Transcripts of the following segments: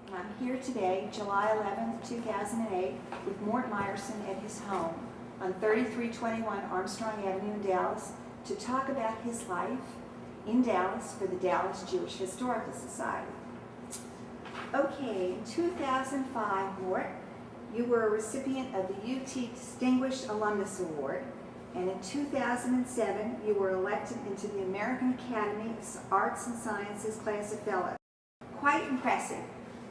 and I'm here today, July 11th, 2008, with Morton Meyerson at his home on 3321 Armstrong Avenue in Dallas to talk about his life in Dallas for the Dallas Jewish Historical Society. Okay, in 2005, Mort, you were a recipient of the UT Distinguished Alumnus Award, and in 2007, you were elected into the American Academy of Arts and Sciences class of fellows. Quite impressive.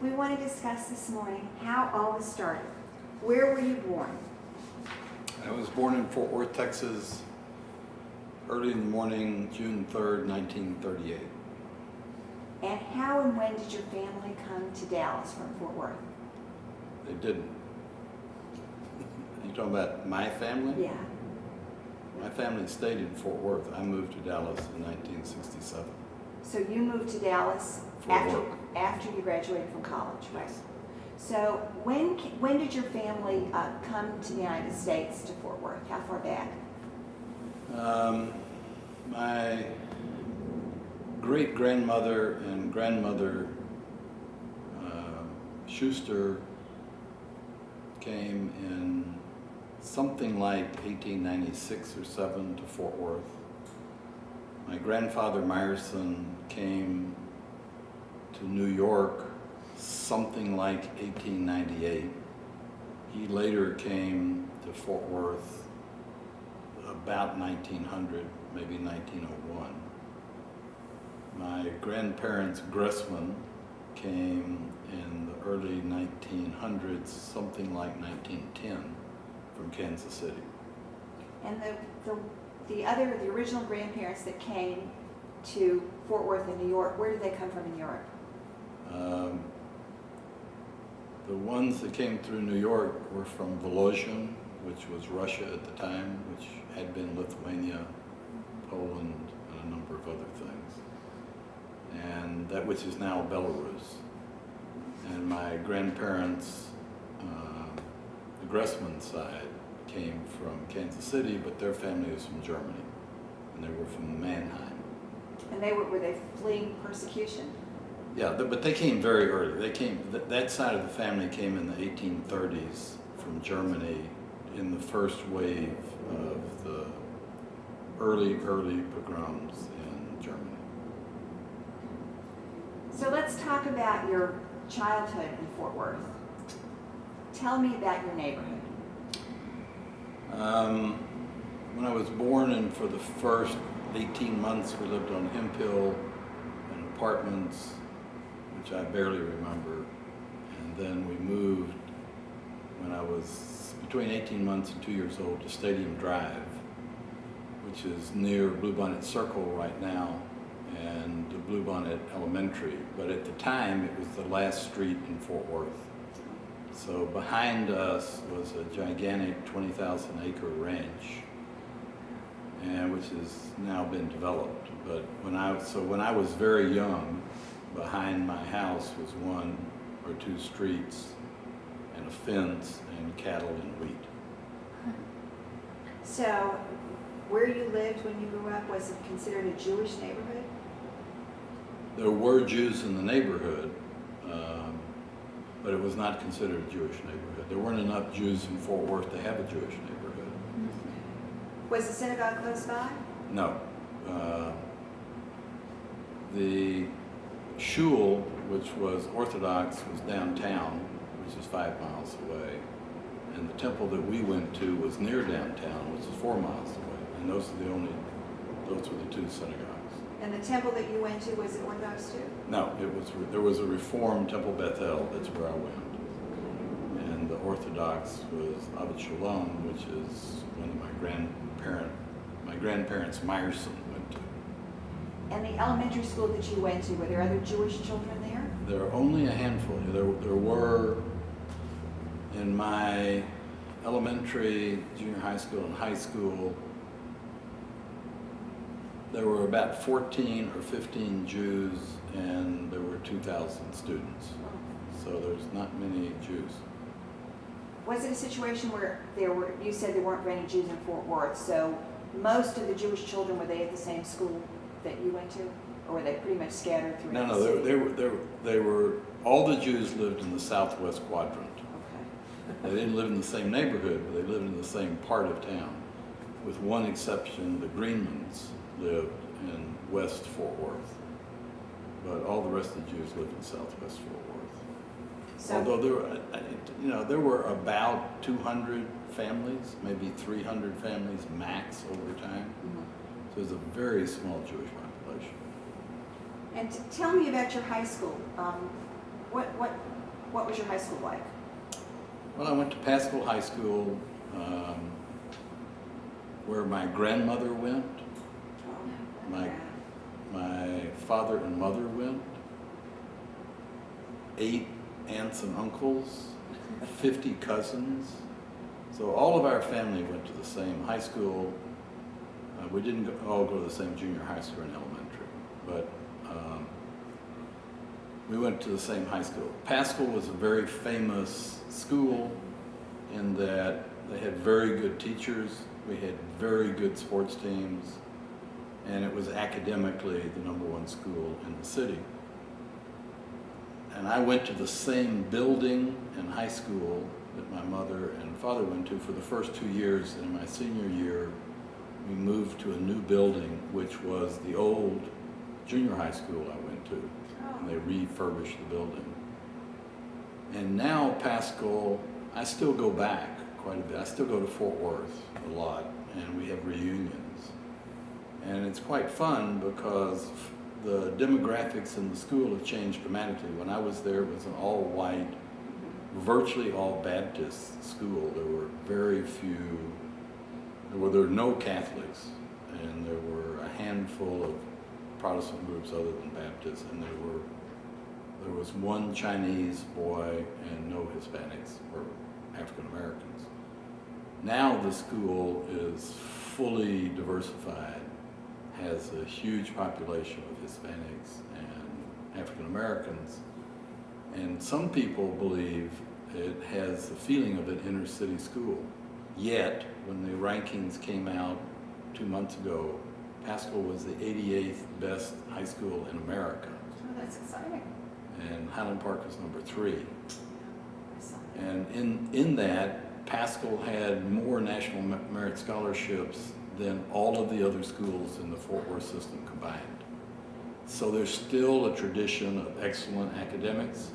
We want to discuss this morning how all this started. Where were you born? I was born in Fort Worth, Texas, early in the morning, June 3rd, 1938. And how and when did your family come to Dallas from Fort Worth? They didn't. You talking about my family? Yeah. My family stayed in Fort Worth. I moved to Dallas in 1967. So you moved to Dallas after you graduated from college, right? Yes. So when did your family come to the United States, to Fort Worth? How far back? My great-grandmother and grandmother Schuster came in something like 1896 or 7 to Fort Worth. My grandfather Meyerson came to New York something like 1898. He later came to Fort Worth about 1900, maybe 1901. My grandparents Gressman came in the early 1900s, something like 1910, from Kansas City. And the original grandparents that came to Fort Worth in New York, where did they come from in Europe? The ones that came through New York were from Volozhin, which was Russia at the time, which had been Lithuania, Poland, and a number of other things, and that which is now Belarus. And my grandparents, the Gressman side, came from Kansas City, but their family was from Germany, and they were from Mannheim. And were they fleeing persecution? Yeah, but they came very early. They came, that side of the family came in the 1830s from Germany in the first wave of the early pogroms in Germany. So let's talk about your childhood in Fort Worth. Tell me about your neighborhood. When I was born, and for the first 18 months, we lived on Hemp Hill in apartments, which I barely remember. And then we moved when I was between 18 months and 2 years old to Stadium Drive, which is near Bluebonnet Circle right now, and the Bluebonnet Elementary. But at the time, it was the last street in Fort Worth. So behind us was a gigantic 20,000 acre ranch, and which has now been developed. But when I was very young, behind my house was 1 or 2 streets and a fence and cattle and wheat. So where you lived when you grew up, was it considered a Jewish neighborhood? There were Jews in the neighborhood, but it was not considered a Jewish neighborhood. There weren't enough Jews in Fort Worth to have a Jewish neighborhood. Was the synagogue close by? No. The shul, which was Orthodox, was downtown, which is 5 miles away. And the temple that we went to was near downtown, which is 4 miles away. And those were the 2 synagogues. And the temple that you went to, was it Orthodox too? No, there was a Reformed Temple Bethel, that's where I went. And the Orthodox was Avet Shalom, which is one of my grandparents Meyerson went to. And the elementary school that you went to, were there other Jewish children there? There are only a handful. There were, in my elementary, junior high school, and high school, there were about 14 or 15 Jews, and there were 2,000 students. So there's not many Jews. Was it a situation where you said there weren't any Jews in Fort Worth, so most of the Jewish children, were they at the same school that you went to? Or were they pretty much scattered throughout No, the city? they were, all the Jews lived in the southwest quadrant. Okay. They didn't live in the same neighborhood, but they lived in the same part of town. With one exception, the Greenmans lived in West Fort Worth. But all the rest of the Jews lived in Southwest Fort Worth. So, Although there were about 200 families, maybe 300 families max over time. Mhm. So it was a very small Jewish population. And tell me about your high school. What was your high school like? Well, I went to Pascal High School, where my grandmother went. Oh, My father and mother went, 8 aunts and uncles, 50 cousins. So all of our family went to the same high school. We didn't all go to the same junior high school and elementary, but we went to the same high school. Pascal was a very famous school in that they had very good teachers. We had very good sports teams. And it was academically the #1 school in the city. And I went to the same building in high school that my mother and father went to for the first 2 years. And in my senior year, we moved to a new building, which was the old junior high school I went to. And they refurbished the building. And now Pascal, I still go back quite a bit. I still go to Fort Worth a lot, and we have reunions. And it's quite fun because the demographics in the school have changed dramatically. When I was there, it was an all-white, virtually all Baptist school. There were very few, there were no Catholics, and there were a handful of Protestant groups other than Baptists, and there was one Chinese boy and no Hispanics or African Americans. Now the school is fully diversified, has a huge population of Hispanics and African Americans, and some people believe it has the feeling of an inner city school. Yet, when the rankings came out 2 months ago, Pascal was the 88th best high school in America, Oh, that's exciting. and Highland Park was #3. I saw that. And in that, Pascal had more National Merit Scholarships than all of the other schools in the Fort Worth system combined. So there's still a tradition of excellent academics.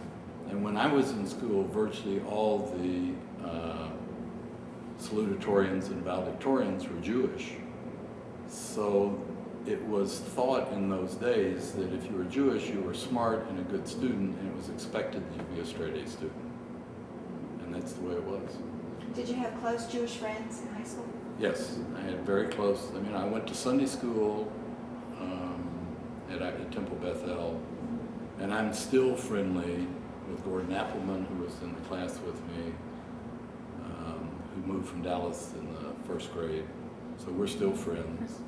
And when I was in school, virtually all the salutatorians and valedictorians were Jewish. So it was thought in those days that if you were Jewish, you were smart and a good student, and it was expected that you be a straight A student. And that's the way it was. Did you have close Jewish friends in high school? Yes, I had very close. I mean, I went to Sunday school at Temple Bethel, and I'm still friendly with Gordon Appleman, who was in the class with me, who moved from Dallas in the 1st grade. So we're still friends.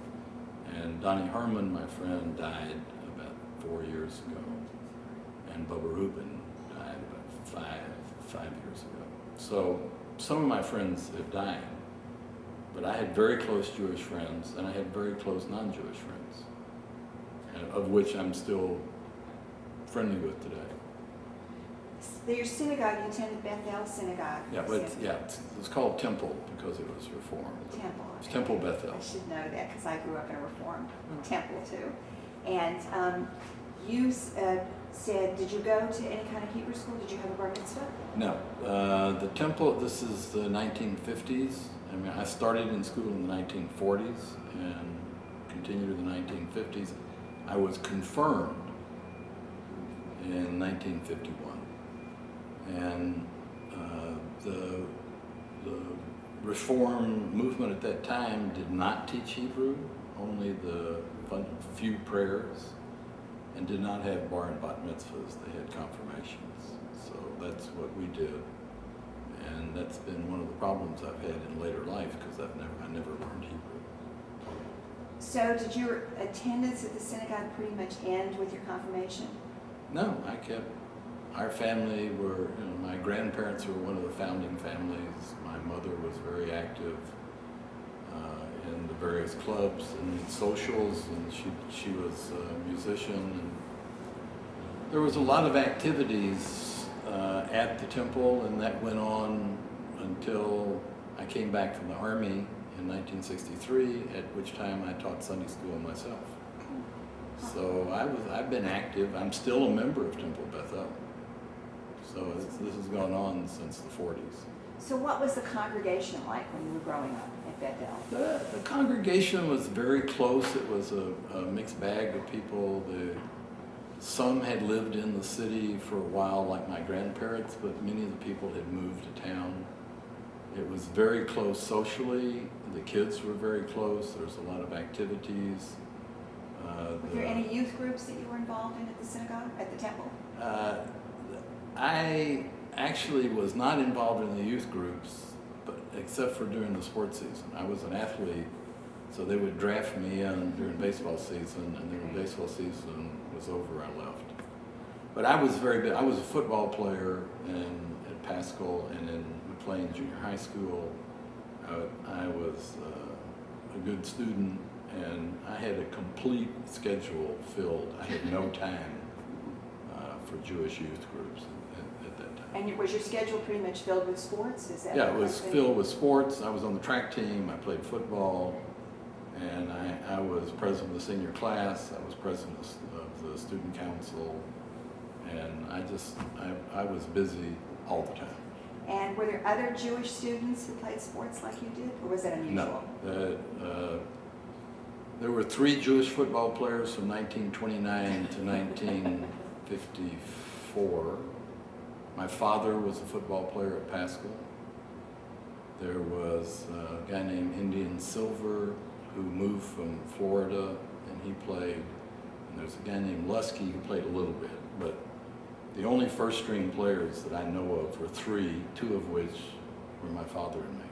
And Donnie Herman, my friend, died about 4 years ago, and Bubba Rubin died about five years ago. So some of my friends have died. But I had very close Jewish friends, and I had very close non-Jewish friends, of which I'm still friendly with today. Your synagogue, you attended Bethel Synagogue. Yeah, but it's called Temple because it was Reformed. Temple. It's Temple Bethel. I should know that because I grew up in a Reformed temple too. And you said, did you go to any kind of Hebrew school? Did you have a bar mitzvah? No, the Temple, this is the 1950s. I mean, I started in school in the 1940s and continued in the 1950s. I was confirmed in 1951. And the Reform movement at that time did not teach Hebrew, only the few prayers, and did not have bar and bat mitzvahs. They had confirmations. So that's what we did. And that's been one of the problems I've had in later life because I never learned Hebrew. So did your attendance at the synagogue pretty much end with your confirmation? No, our family were, my grandparents were one of the founding families. My mother was very active in the various clubs and socials, and she was a musician. And there was a lot of activities at the temple, and that went on until I came back from the Army in 1963, at which time I taught Sunday school myself. So I've been active. I'm still a member of Temple Bethel. So this has gone on since the 40s. So what was the congregation like when you were growing up at Bethel? The congregation was very close. It was a mixed bag of people. Some had lived in the city for a while, like my grandparents, but many of the people had moved to town. It was very close socially. The kids were very close. There was a lot of activities. Were there any youth groups that you were involved in at the synagogue, at the temple? I actually was not involved in the youth groups, but except for during the sports season. I was an athlete, so they would draft me in during baseball season, and then when baseball season was over, I left. But I was very big. I was a football player at Pascal and in McLean Junior High School. I was a good student, and I had a complete schedule filled. I had no time for Jewish youth groups at that time. And was your schedule pretty much filled with sports? Is that Yeah, it was filled with sports. I was on the track team. I played football, and I was president of the senior class. I was president of the student council, and I was busy all the time. And were there other Jewish students who played sports like you did, or was that unusual? No. There were 3 Jewish football players from 1929 to 1954. My father was a football player at Pascal. There was a guy named Indian Silver who moved from Florida, and he played. And there's a guy named Lusky who played a little bit, but the only first-string players that I know of were 3, 2 of which were my father and me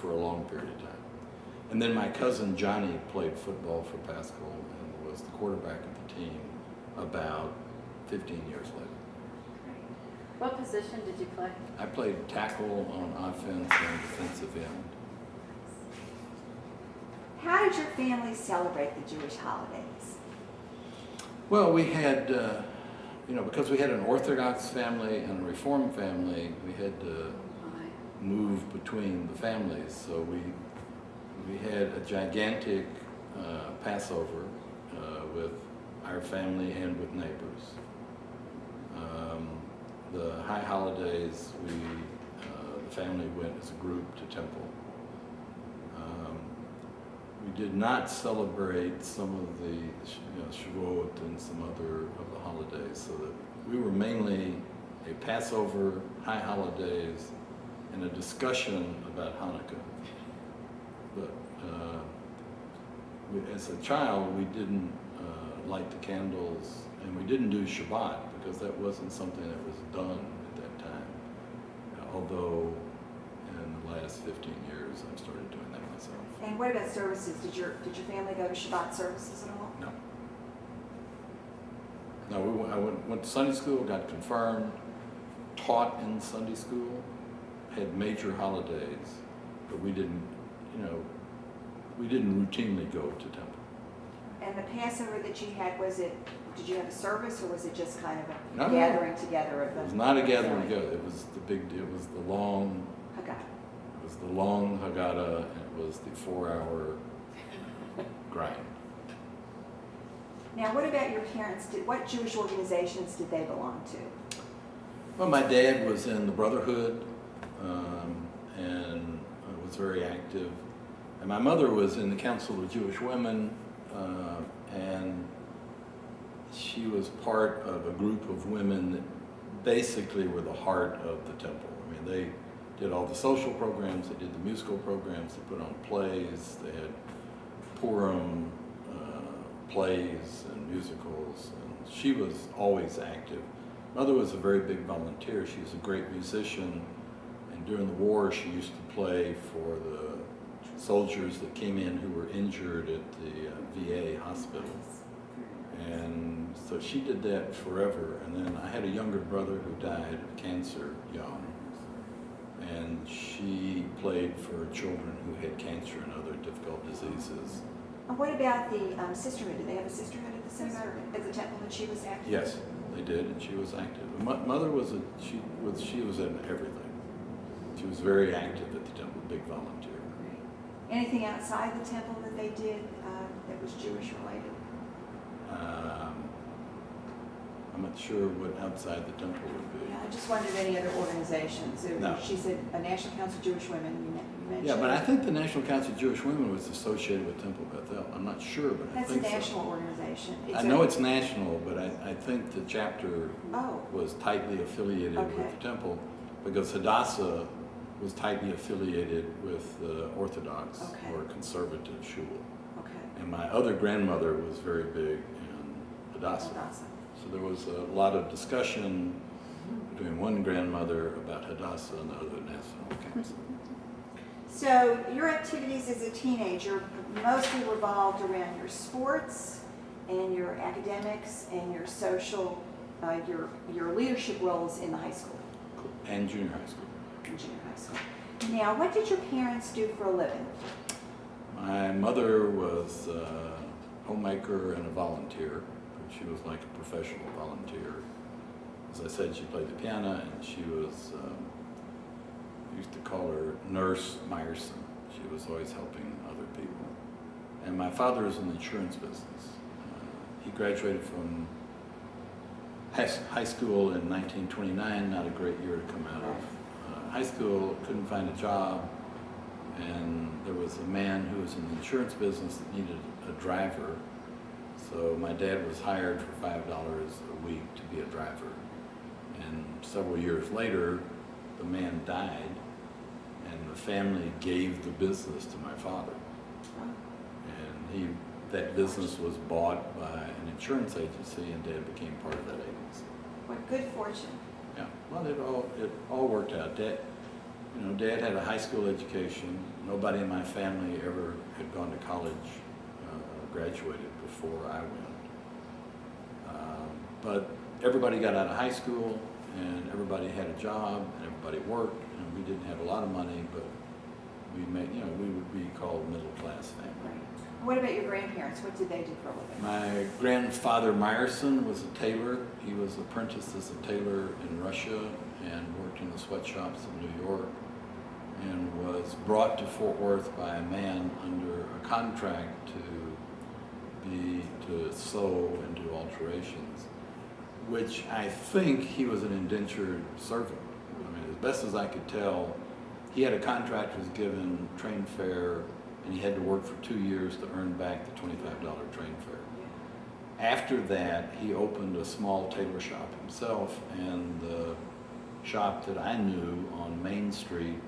for a long period of time. And then my cousin Johnny played football for Pascal and was the quarterback of the team about 15 years later. What position did you play? I played tackle on offense and defensive end. How did your family celebrate the Jewish holidays? Well, we had, because we had an Orthodox family and a Reform family, we had to move between the families. So we had a gigantic Passover with our family and with neighbors. The high holidays, the family went as a group to temple. We did not celebrate some of the Shavuot and some other of the holidays, so that we were mainly a Passover, high holidays, and a discussion about Hanukkah. But as a child, we didn't light the candles, and we didn't do Shabbat because that wasn't something that was done at that time. Although in the last 15 years, I've started doing that myself. And what about services? Did your family go to Shabbat services at all? No. No, I went to Sunday school, got confirmed, taught in Sunday school, had major holidays, but we didn't routinely go to temple. And the Passover that you had, did you have a service, or was it just kind of a No. gathering together of the? It was not a gathering together. It was the long Haggadah, and it was the 4-hour grind. Now, what about your parents? What Jewish organizations did they belong to? Well, my dad was in the Brotherhood, and was very active. And my mother was in the Council of Jewish Women, and she was part of a group of women that basically were the heart of the temple. I mean, they did all the social programs, they did the musical programs, they put on plays, they had Purim plays and musicals, and she was always active. Mother was a very big volunteer. She was a great musician, and during the war she used to play for the soldiers that came in who were injured at the VA hospitals. And so she did that forever. And then I had a younger brother who died of cancer young. and she played for children who had cancer and other difficult diseases. And what about the sisterhood? Did they have a sisterhood at the synagogue, at the temple that she was active? Yes, they did, and she was active. Mother was she was in everything. She was very active at the temple, big volunteer. Great. Anything outside the temple that they did that was Jewish related? I'm not sure what outside the temple would be. Yeah, I just wondered any other organizations. No. She said a National Council of Jewish Women. You mentioned. Yeah, but I think the National Council of Jewish Women was associated with Temple Bethel. I'm not sure, but I think That's a national organization. I know it's national, but I think the chapter Oh. was tightly affiliated Okay. with the temple because Hadassah was tightly affiliated with the Orthodox Okay. or conservative shul. Okay. And my other grandmother was very big in Hadassah. Hadassah. So there was a lot of discussion between one grandmother about Hadassah and the other National Council. So your activities as a teenager mostly revolved around your sports and your academics and your social, your leadership roles in the high school And junior high school. and junior high school. Now, what did your parents do for a living? My mother was a homemaker and a volunteer. She was like a professional volunteer. As I said, she played the piano, and she was, we used to call her Nurse Meyerson. She was always helping other people. And my father is in the insurance business. He graduated from high school in 1929, not a great year to come out of high school, couldn't find a job, and there was a man who was in the insurance business that needed a driver. So my dad was hired for $5 a week to be a driver. And several years later, the man died, and the family gave the business to my father. And that business was bought by an insurance agency, and Dad became part of that agency. What good fortune. Yeah, well, it all worked out. Dad had a high school education. Nobody in my family ever had gone to college, graduated before I went. But everybody got out of high school, and everybody had a job, and everybody worked, and we didn't have a lot of money, but we would be called middle-class family. Right. What about your grandparents? What did they do for a living? My grandfather Meyerson was a tailor. He was apprenticed as a tailor in Russia and worked in the sweatshops in New York, and was brought to Fort Worth by a man under a contract to sew and do alterations, which I think he was an indentured servant. I mean, as best as I could tell, he had a contract, was given train fare, and he had to work for 2 years to earn back the $25 train fare. After that, he opened a small tailor shop himself, and the shop that I knew on Main Street,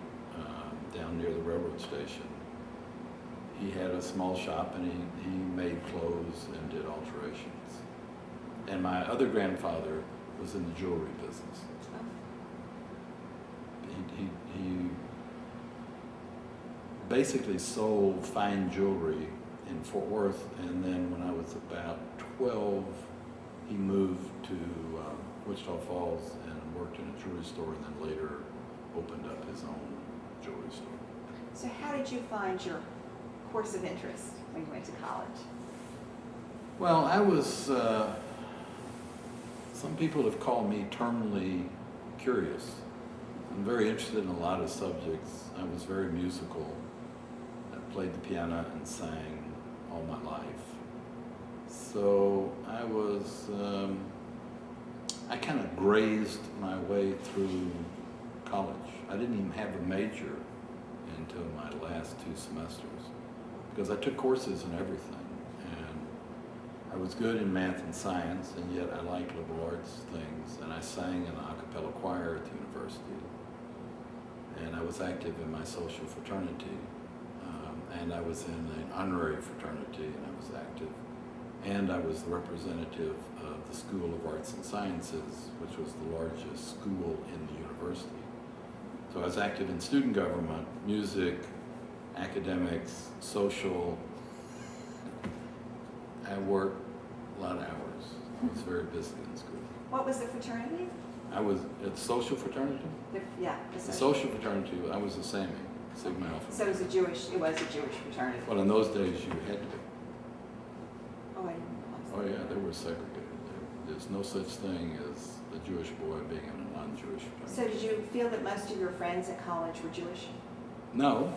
down near the railroad station, he had a small shop, and he made clothes and did alterations. And my other grandfather was in the jewelry business. He basically sold fine jewelry in Fort Worth, and then when I was about 12, he moved to Wichita Falls and worked in a jewelry store, and then later opened up his own jewelry store. So how did you find your course of interest when you went to college? Well, I was, some people have called me terminally curious. I'm very interested in a lot of subjects. I was very musical. I played the piano and sang all my life. So I was, I kind of grazed my way through college. I didn't even have a major until my last 2 semesters because I took courses in everything. I was good in math and science, and yet I liked liberal arts things, and I sang in an a cappella choir at the university. And I was active in my social fraternity, and I was in an honorary fraternity, and I was active. And I was the representative of the School of Arts and Sciences, which was the largest school in the university. So I was active in student government, music, academics, social. I worked a lot of hours. I was very busy in school. What was the fraternity? I was at social fraternity. Yeah. The social fraternity, I was a Sami, Sigma Alpha. So it was a Jewish fraternity. Well, in those days, you had to be. Oh, I didn't realize that. Oh, yeah, they were segregated. There's no such thing as a Jewish boy being in a non-Jewish fraternity. So did you feel that most of your friends at college were Jewish? No,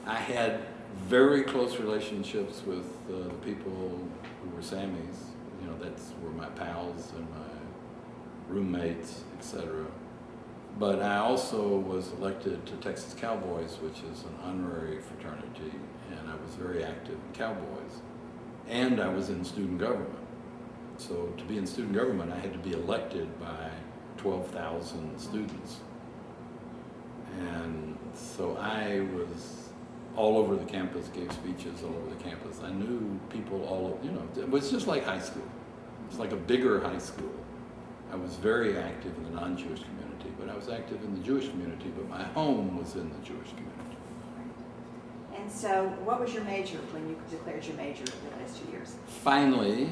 I had very close relationships with the people who were Samis. You know, that's were my pals and my roommates, etc. But I also was elected to Texas Cowboys, which is an honorary fraternity, and I was very active in Cowboys. And I was in student government. So to be in student government, I had to be elected by 12,000 students. And so I was all over the campus, gave speeches all over the campus. I knew people all over, you know, it was just like high school. It's like a bigger high school. I was very active in the non-Jewish community, but I was active in the Jewish community, but my home was in the Jewish community. And so what was your major when you declared your major the last 2 years? Finally,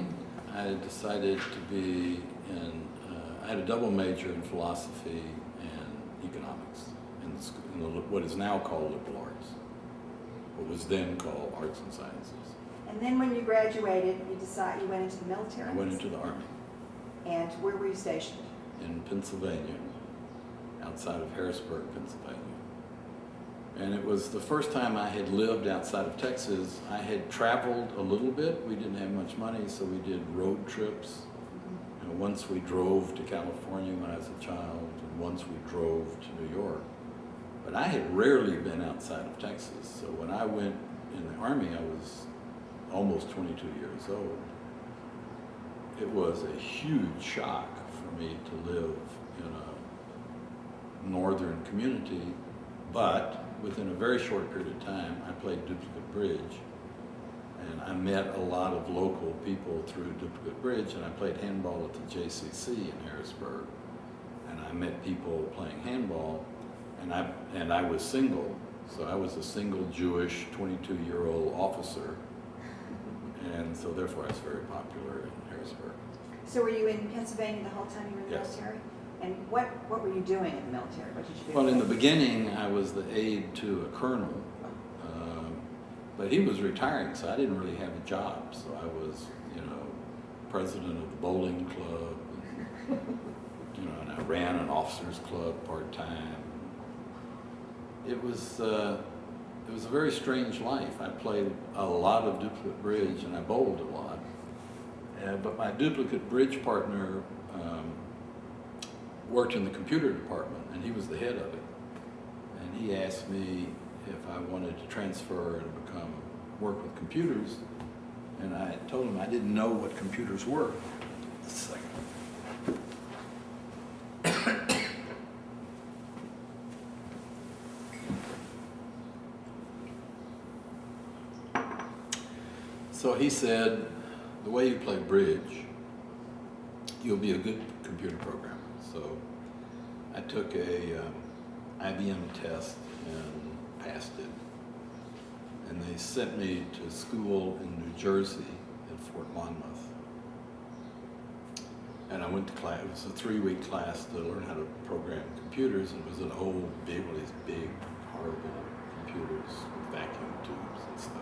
I decided to be in, I had a double major in philosophy and economics in what is now called liberal arts, what was then called arts and sciences. And then when you graduated, you went into the military? I went into the Army. And where were you stationed? In Pennsylvania, outside of Harrisburg, Pennsylvania. And it was the first time I had lived outside of Texas. I had traveled a little bit. We didn't have much money, so we did road trips. You know, once we drove to California when I was a child, and once we drove to New York. But I had rarely been outside of Texas. So when I went in the Army, I was almost 22 years old. It was a huge shock for me to live in a northern community, but within a very short period of time, I played duplicate bridge, and I met a lot of local people through duplicate bridge, and I played handball at the JCC in Harrisburg, and I met people playing handball, and I was single, so I was a single Jewish 22-year-old officer, and so therefore I was very popular in Harrisburg. So were you in Pennsylvania the whole time you were in the Yes. military? And what were you doing in the military? What did you do? Well, in the beginning, I was the aide to a colonel, but he was retiring, so I didn't really have a job. So I was, you know, president of the bowling club, and, you know, and I ran an officers club part-time. It was a very strange life. I played a lot of duplicate bridge, and I bowled a lot. But my duplicate bridge partner worked in the computer department, and he was the head of it. And he asked me if I wanted to transfer and work with computers, and I told him I didn't know what computers were. Just a second. So he said, the way you play bridge, you'll be a good computer programmer. So I took a IBM test and passed it. And they sent me to school in New Jersey at Fort Monmouth. And I went to class. It was a 3-week class to learn how to program computers. And it was an old, big, one of these big, horrible computers with vacuum tubes and stuff.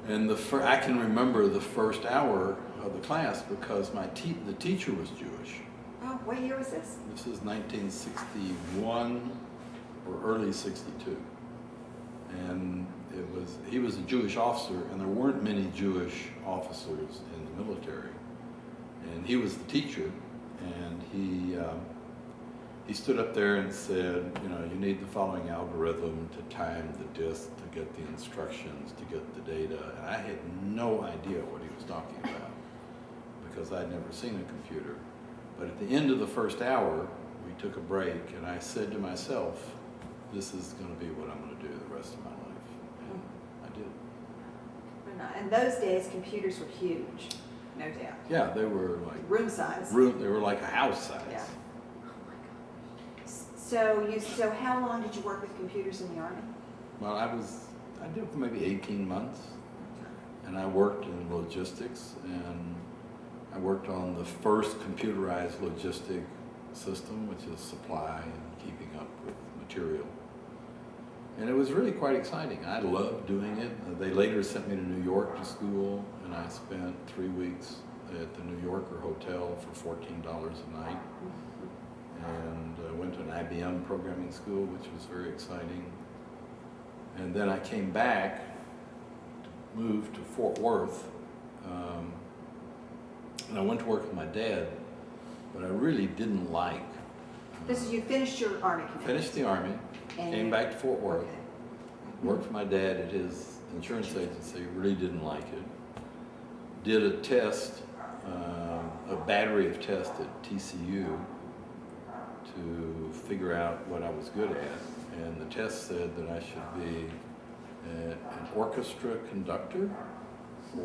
And I can remember the first hour of the class because the teacher was Jewish. Oh, what year was this? This is 1961 or early 62. And he was a Jewish officer, and there weren't many Jewish officers in the military. And he was the teacher, and he stood up there and said, you know, you need the following algorithm to time the disk, to get the instructions, to get the data. And I had no idea what he was talking about because I'd never seen a computer. But at the end of the first hour, we took a break, and I said to myself, this is going to be what I'm going to do the rest of my life. And I did. In those days, computers were huge, no doubt. Yeah, they were like room size. They were like a house size. Yeah. So how long did you work with computers in the Army? Well, I did it for maybe 18 months, and I worked in logistics, and I worked on the first computerized logistic system, which is supply and keeping up with material. And it was really quite exciting. I loved doing it. They later sent me to New York to school, and I spent 3 weeks at the New Yorker hotel for $14 a night. And went to an IBM programming school, which was very exciting. And then I came back, moved to Fort Worth, and I went to work with my dad, but I really didn't like. This is, you finished your Army commitment? Finished the Army, And came back to Fort Worth, Okay. worked for my dad at his insurance agency, really didn't like it. Did a test, a battery of tests at TCU to figure out what I was good at. And the test said that I should be an orchestra conductor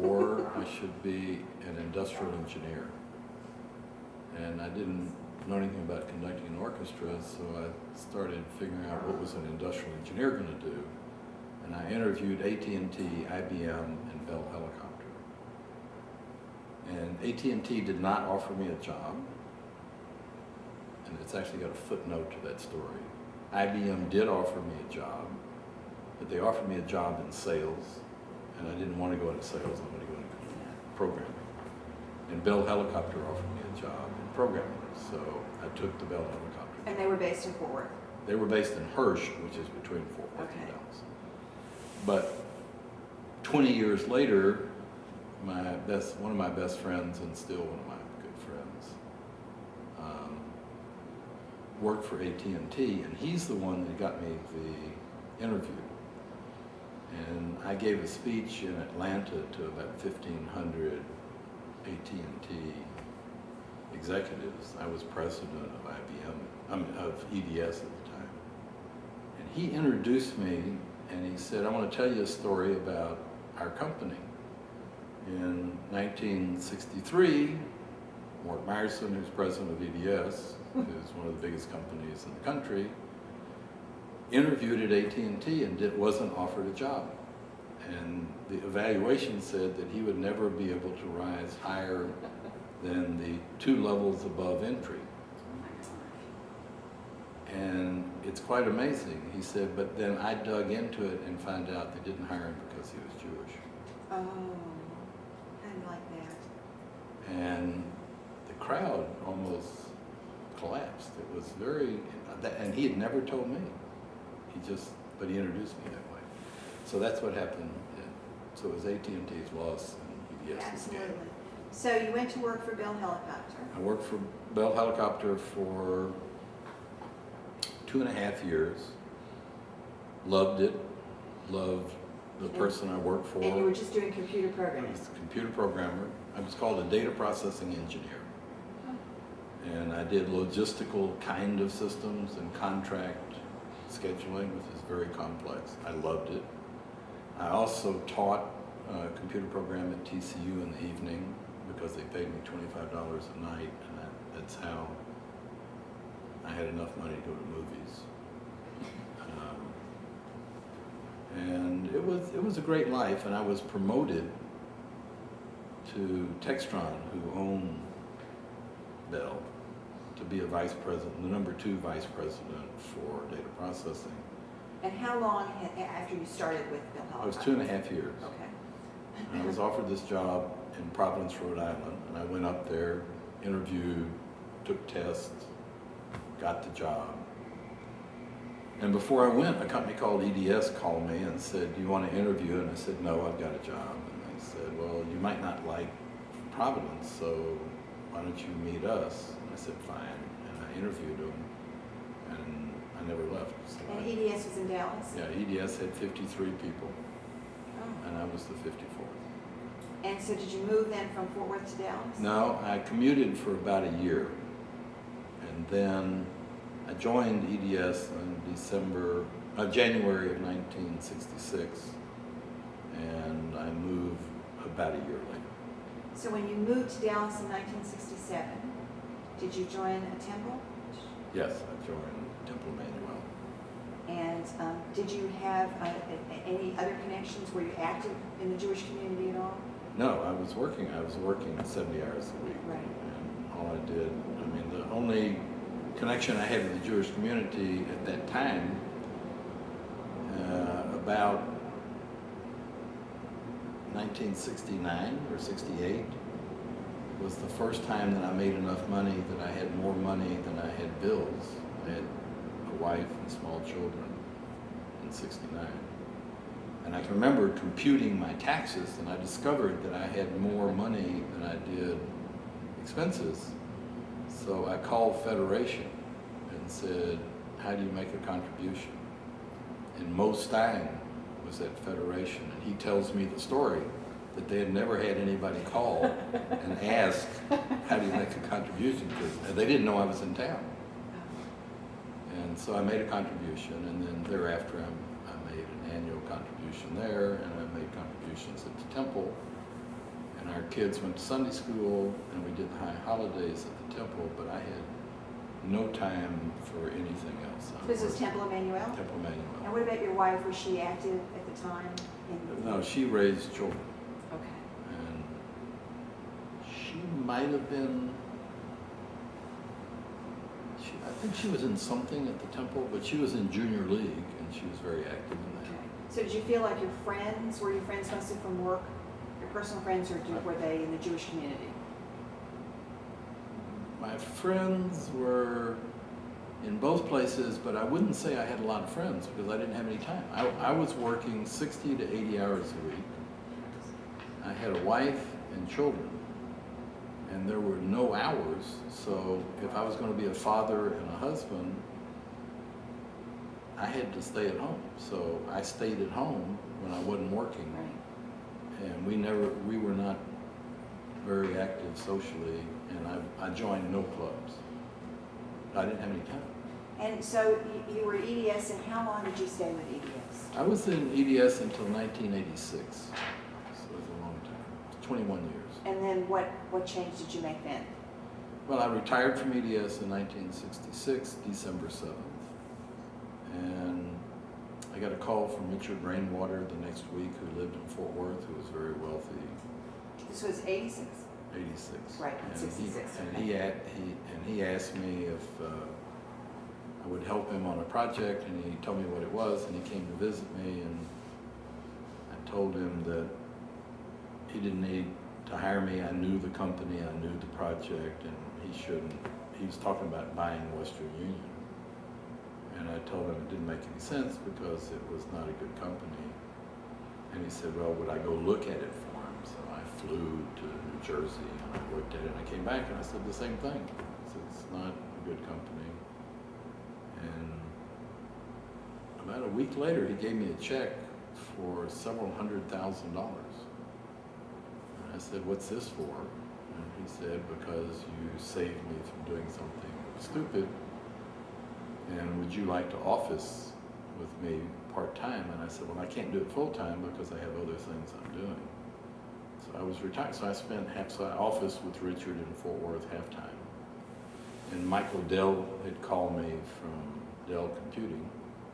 or I should be an industrial engineer. And I didn't know anything about conducting an orchestra, so I started figuring out what was an industrial engineer going to do. And I interviewed AT&T, IBM, and Bell Helicopter. And AT&T did not offer me a job. And it's actually got a footnote to that story. IBM did offer me a job, but they offered me a job in sales, and I didn't want to go into sales, I wanted to go into programming. And Bell Helicopter offered me a job in programming, so I took the Bell Helicopter. And they were based in Fort Worth? They were based in Hirsch, which is between Fort Worth and Okay. Dallas. But 20 years later, one of my best friends, and still one of my good friends, worked for AT&T, and he's the one that got me the interview. And I gave a speech in Atlanta to about 1,500 AT&T executives. I was president of of EDS at the time. And he introduced me, and he said, I want to tell you a story about our company. In 1963, Morton Meyerson, who's president of EDS, who's one of the biggest companies in the country, interviewed at AT&T and wasn't offered a job. And the evaluation said that he would never be able to rise higher than the 2 levels above entry. And it's quite amazing. He said, but then I dug into it and found out they didn't hire him because he was Jewish. Oh, I didn't like that. And the crowd almost collapsed. It was very, and he had never told me. But he introduced me that way. So that's what happened. So it was AT&T's loss and EDS's gain. Absolutely. So you went to work for Bell Helicopter? I worked for Bell Helicopter for 2.5 years. Loved it. Loved the person I worked for. And you were just doing computer I programming? was a computer programmer. I was called a data processing engineer. And I did logistical kind of systems and contract scheduling, which is very complex. I loved it. I also taught computer program at TCU in the evening because they paid me $25 a night, and that's how I had enough money to go to movies. And it was a great life, and I was promoted to Textron, who owned Bell, to be a vice president, the number 2 vice president for data processing. And how long after you started with Bell Helicopter? I was 2.5 years. Okay. And I was offered this job in Providence, Rhode Island, and I went up there, interviewed, took tests, got the job. And before I went, a company called EDS called me and said, do you want to interview? And I said, no, I've got a job. And they said, well, you might not like Providence, so why don't you meet us? And I said, fine. And I interviewed them, and I never left. So And EDS was in Dallas? yeah, EDS had 53 people, Oh. and I was the 54th. And so did you move then from Fort Worth to Dallas? No, I commuted for about a year, and then I joined EDS in January of 1966, and I moved about a year later. So when you moved to Dallas in 1967, did you join a temple? Yes, I joined Temple Emmanuel. And did you have any other connections? Were you active in the Jewish community at all? No, I was working 70 hours a week. Right. And all I did, I mean, the only connection I had with the Jewish community at that time, about 1969 or 68, was the first time that I made enough money that I had more money than I had bills. I had a wife and small children in 69. And I can remember computing my taxes, and I discovered that I had more money than I did expenses. So I called Federation and said, how do you make a contribution? And Mo Stein was at Federation, and he tells me the story that they had never had anybody call and ask, how do you make a contribution? Because they didn't know I was in town. And so I made a contribution, and then thereafter I made an annual contribution there, and I made contributions at the temple. And our kids went to Sunday school, and we did the high holidays at the temple, but I had no time for anything else. This was Temple Emmanuel? Temple Emmanuel. And what about your wife? Was she active at the time? No, she raised children. Okay. And she might have been, I think she was in something at the temple, but she was in junior league, and she was very active in that. Okay. So did you feel like your friends, were your friends mostly from work, your personal friends, or were they in the Jewish community? My friends were in both places, but I wouldn't say I had a lot of friends because I didn't have any time. I was working 60 to 80 hours a week. I had a wife and children, and there were no hours, so if I was going to be a father and a husband, I had to stay at home. So I stayed at home when I wasn't working, Right. and we were not very active socially, and I joined no clubs. I didn't have any time. And so you were at EDS, and how long did you stay with EDS? I was in EDS until 1986, so it was a long time, 21 years. And then what change did you make then? Well, I retired from EDS in 1966, December 7th, and I got a call from Richard Rainwater the next week, who lived in Fort Worth, who was very wealthy. This was 86? 86. Right, And 66. he asked me if I would help him on a project, and he told me what it was, and he came to visit me, and I told him that he didn't need to hire me. I knew the company, I knew the project, and he was talking about buying Western Union. And I told him it didn't make any sense because it was not a good company. And he said, well, would I go look at it for him? So I flew to New Jersey, and I looked at it, and I came back and I said the same thing. I said, it's not a good company. And about a week later, he gave me a check for several $100,000. And I said, what's this for? And he said, because you saved me from doing something stupid, and would you like to office with me part-time? And I said, well, I can't do it full-time because I have other things I'm doing. So I was retired, so I officed with Richard in Fort Worth half-time. And Michael Dell had called me from Dell Computing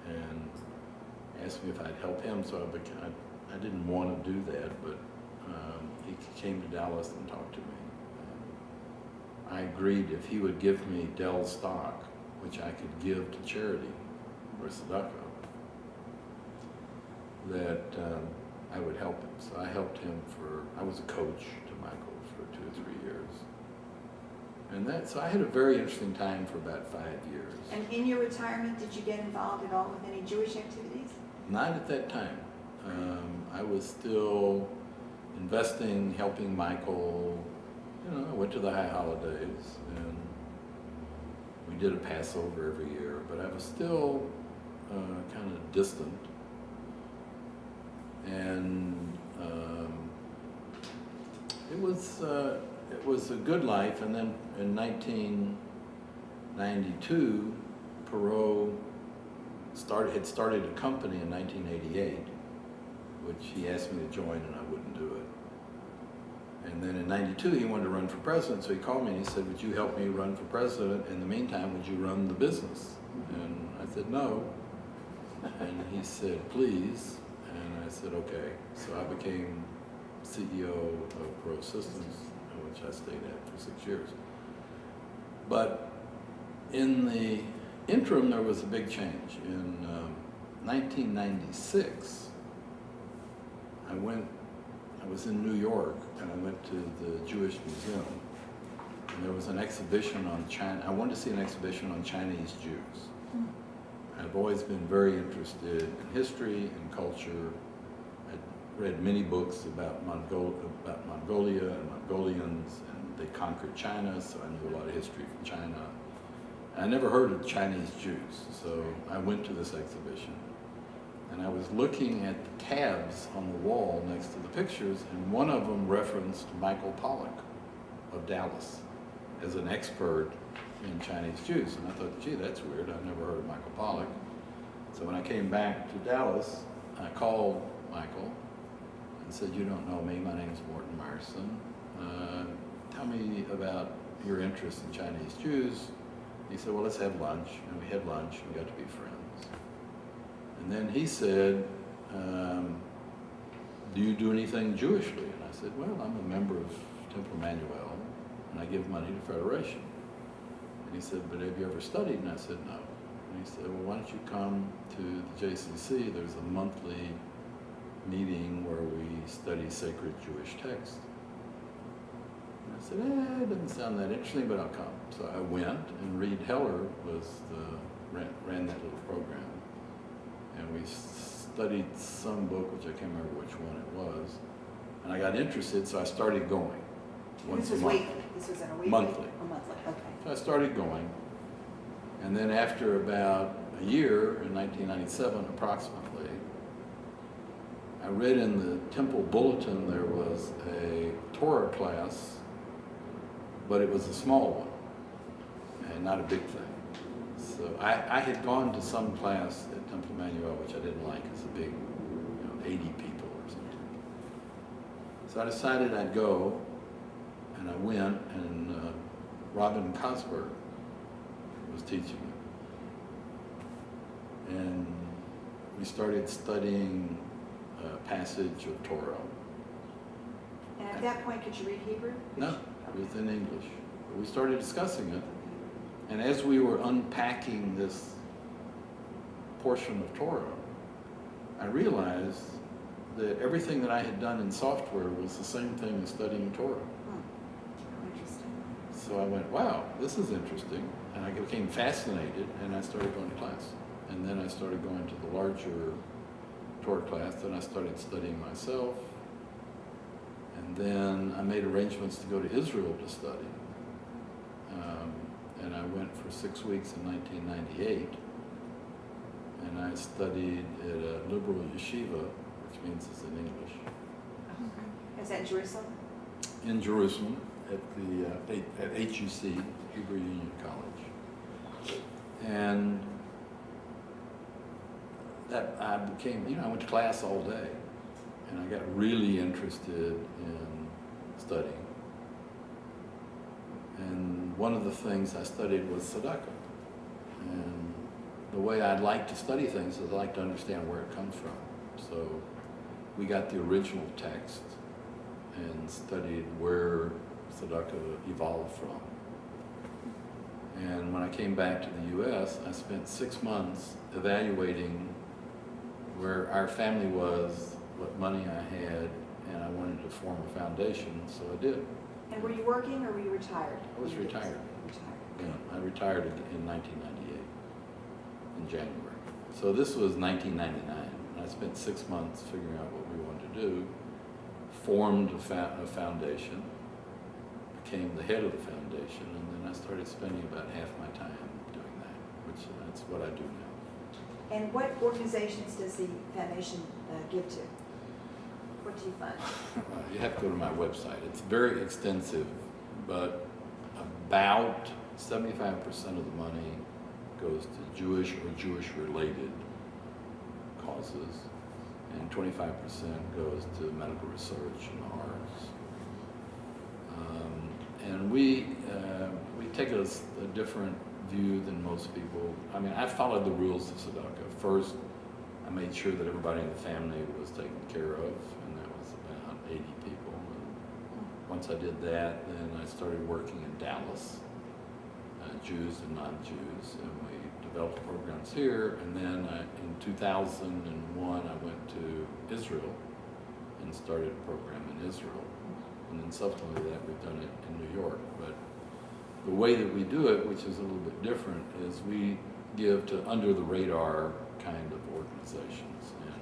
and asked me if I'd help him, so I didn't want to do that, but he came to Dallas and talked to me. I agreed if he would give me Dell stock, which I could give to charity or tzedakah, that I would help him. So I helped him I was a coach to Michael for 2 or 3 years. And so I had a very interesting time for about 5 years. And in your retirement, did you get involved at all with any Jewish activities? Not at that time. I was still investing, helping Michael. You know, I went to the high holidays, and we did a Passover every year, but I was still kind of distant. And it was a good life. And then in 1992, Perot had started a company in 1988, which he asked me to join, and I wouldn't do it. And then in 92, he wanted to run for president, so he called me and he said, would you help me run for president? In the meantime, would you run the business? And I said, no. And he said, please. And I said, okay. So I became CEO of Pro Systems, which I stayed at for 6 years. But in the interim, there was a big change. In 1996, I was in New York, and I went to the Jewish Museum, and there was an exhibition on China. I wanted to see an exhibition on Chinese Jews. I've always been very interested in history and culture. I'd read many books about Mongolia and Mongolians, and they conquered China, so I knew a lot of history from China. And I never heard of Chinese Jews, so I went to this exhibition. And I was looking at the tabs on the wall next to the pictures, and one of them referenced Michael Pollock of Dallas as an expert in Chinese Jews. And I thought, gee, that's weird. I've never heard of Michael Pollock. So when I came back to Dallas, I called Michael and said, you don't know me, my name's Morton Meyerson. Tell me about your interest in Chinese Jews. He said, well, let's have lunch. And we had lunch, and we got to be friends. And then he said, do you do anything Jewishly? And I said, well, I'm a member of Temple Emmanuel, and I give money to Federation. And he said, but have you ever studied? And I said, no. And he said, well, why don't you come to the JCC? There's a monthly meeting where we study sacred Jewish texts. And I said, it doesn't sound that interesting, but I'll come. So I went, and Reed Heller ran that little program. And we studied some book, which I can't remember which one it was. And I got interested, so I started going once a month. Weekly? This was in a weekly? Monthly. Oh, monthly, okay. So I started going. And then after about a year, in 1997 approximately, I read in the Temple Bulletin there was a Torah class, but it was a small one, and not a big thing. So I had gone to some class at Temple Emmanuel, which I didn't like. It's a big, 80 people or something. So I decided I'd go, and I went, and Robin Cosberg was teaching me. And we started studying a passage of Torah. And at that point, could you read Hebrew? No, it was in English. But we started discussing it. And as we were unpacking this portion of Torah, I realized that everything that I had done in software was the same thing as studying Torah. Interesting. So I went, wow, this is interesting. And I became fascinated, and I started going to class. And then I started going to the larger Torah class, then I started studying myself. And then I made arrangements to go to Israel to study. And I went for 6 weeks in 1998. And I studied at a liberal yeshiva, which means it's in English. Okay. Is that in Jerusalem? In Jerusalem, at HUC, Hebrew Union College. And that I became, I went to class all day, and I got really interested in studying. And one of the things I studied was tzedakah. And the way I'd like to study things is I'd like to understand where it comes from. So we got the original text and studied where tzedakah evolved from. And when I came back to the U.S., I spent 6 months evaluating where our family was, what money I had, and I wanted to form a foundation, so I did. And were you working or were you retired? I was retired. Retired. Yeah, I retired in 1998, in January. So this was 1999, and I spent 6 months figuring out what we wanted to do, formed a foundation, became the head of the foundation, and then I started spending about half my time doing that, which that's what I do now. And what organizations does the foundation give to? What do you fund? You have to go to my website. It's very extensive, but about 75% of the money goes to Jewish or Jewish-related causes, and 25% goes to medical research and arts. And we take a different view than most people. I mean, I followed the rules of tzedakah. First, I made sure that everybody in the family was taken care of, and that was about 80 people. once I did that, then I started working in Dallas, Jews and non-Jews, and we developed programs here. And then in 2001, I went to Israel and started a program in Israel. And then subsequently to that, we've done it in New York. But the way that we do it, which is a little bit different, is we give to under-the-radar kind of organizations. And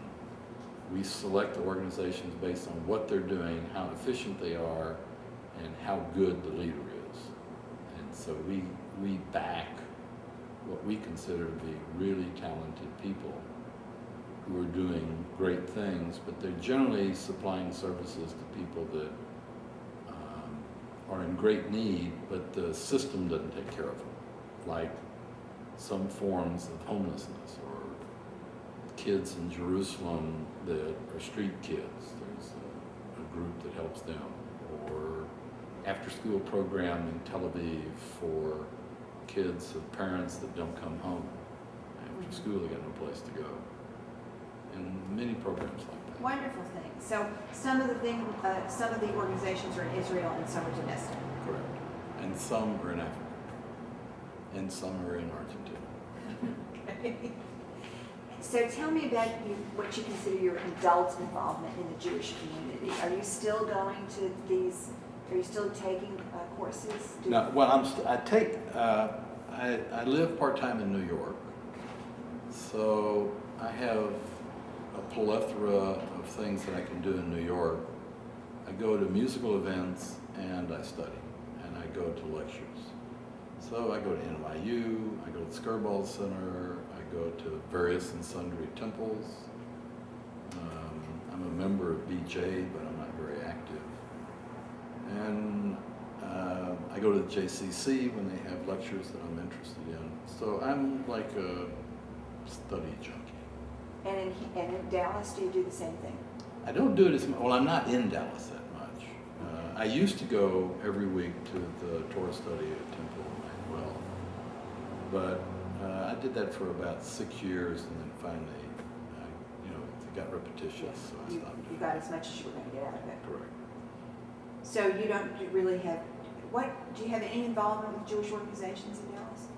we select the organizations based on what they're doing, how efficient they are, and how good the leader is. And so we back what we consider to be really talented people who are doing great things, but they're generally supplying services to people that are in great need, but the system doesn't take care of them, like some forms of homelessness or kids in Jerusalem that are street kids. There's a group that helps them, or after-school program in Tel Aviv for kids of parents that don't come home. After school, they got no place to go. And many programs like that. Wonderful thing. So some of the organizations are in Israel and some are domestic. Correct. And some are in Africa. And some are in Argentina. Okay. So tell me about what you consider your adult involvement in the Jewish community. Are you still going to these? Are you still taking courses? No. Well, I live part-time in New York, so I have a plethora of things that I can do in New York. I go to musical events and I study, and I go to lectures. So I go to NYU, I go to the Skirball Center, I go to various and sundry temples. I'm a member of BJ, but I'm not very active. And I go to the JCC when they have lectures that I'm interested in. So I'm like a study junkie. And in Dallas, do you do the same thing? I don't do it as much. Well, I'm not in Dallas that much. I used to go every week to the Torah study at Temple Emmanuel, but I did that for about 6 years, and then finally, it got repetitious, so I stopped. You got as much as you were going to get out of it. Correct. So you don't really have. Do you have any involvement with Jewish organizations in Dallas?